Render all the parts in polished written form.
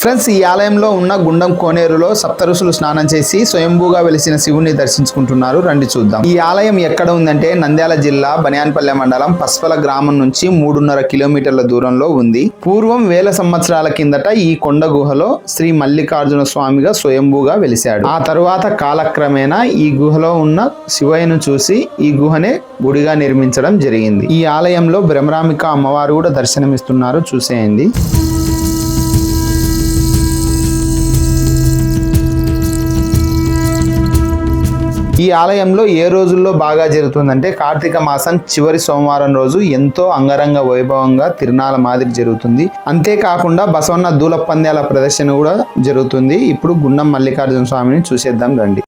Friends, ఈ ఆలయంలో ఉన్న గుండం కోనేరులో సప్తఋషులు స్నానం చేసి స్వయంభూగా వెలిసిన శివుణ్ణి దర్శించుకుంటున్నారు. రండి చూద్దాం. ఈ ఆలయం ఎక్కడ ఉందంటే నంద్యాల జిల్లా బనియాన్పల్లె మండలం పస్పల గ్రామం నుంచి 3.5 కిలోమీటర్ల దూరంలో ఉంది. పూర్వం వేల సంవత్సరాల కిందట ఈ కొండ గుహలో శ్రీ మల్లికార్జున స్వామిగా స్వయంభూగా వెలిశాడు. ఆ తరువాత కాలక్రమేణా ఈ గుహలో ఉన్న శివయ్యను చూసి ఈ గుహనే గుడిగా నిర్మించడం జరిగింది. ఈ ఆలయంలో బ్రహ్మరాంబిక అమ్మవారు కూడా దర్శనమిస్తున్నారు, చూసేయండి. ఈ ఆలయంలో ఏ రోజుల్లో బాగా జరుగుతుందంటే కార్తీక మాసం చివరి సోమవారం రోజు ఎంతో అంగరంగ వైభవంగా తిరునాల మాదిరి జరుగుతుంది. అంతేకాకుండా బసవన్న దూల పంద్యాల ప్రదర్శన కూడా జరుగుతుంది. ఇప్పుడు గుండం మల్లికార్జున స్వామిని చూసేద్దాం రండి.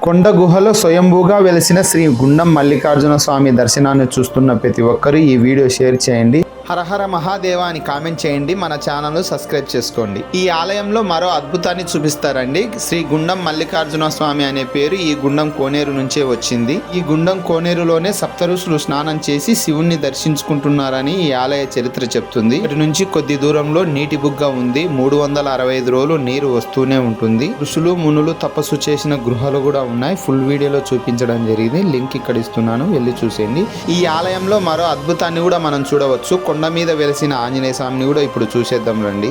కొండ గుహలో స్వయంభూగా వెలిసిన శ్రీ గుండం మల్లికార్జున స్వామి దర్శనాన్ని చూస్తున్న ప్రతి ఒక్కరూ ఈ వీడియో షేర్ చేయండి. హరహర మహాదేవ అని కామెంట్ చేయండి. మన ఛానల్ సబ్స్క్రైబ్ చేసుకోండి. ఈ ఆలయంలో మరో అద్భుతాన్ని చూపిస్తారండి. శ్రీ గుండం మల్లికార్జున స్వామి అనే పేరు ఈ గుండం కోనేరు నుంచే వచ్చింది. ఈ గుండం కోనేరులోనే సప్తఋషులు స్నానం చేసి శివుణ్ణి దర్శించుకుంటున్నారని ఈ ఆలయ చరిత్ర చెప్తుంది. ఇటు నుంచి కొద్ది దూరంలో నీటి బుగ్గ ఉంది. 365 రోజులు నీరు వస్తూనే ఉంటుంది. ఋషులు మునులు తపస్సు చేసిన గృహాలు కూడా ఉన్నాయి. ఫుల్ వీడియోలో చూపించడం జరిగింది. లింక్ ఇక్కడ ఇస్తున్నాను, వెళ్ళి చూసేయండి. ఈ ఆలయంలో మరో అద్భుతాన్ని కూడా మనం చూడవచ్చు. కొండ మీద వెలిసిన ఆంజనేయ స్వామిని కూడా ఇప్పుడు చూసేద్దాం రండి.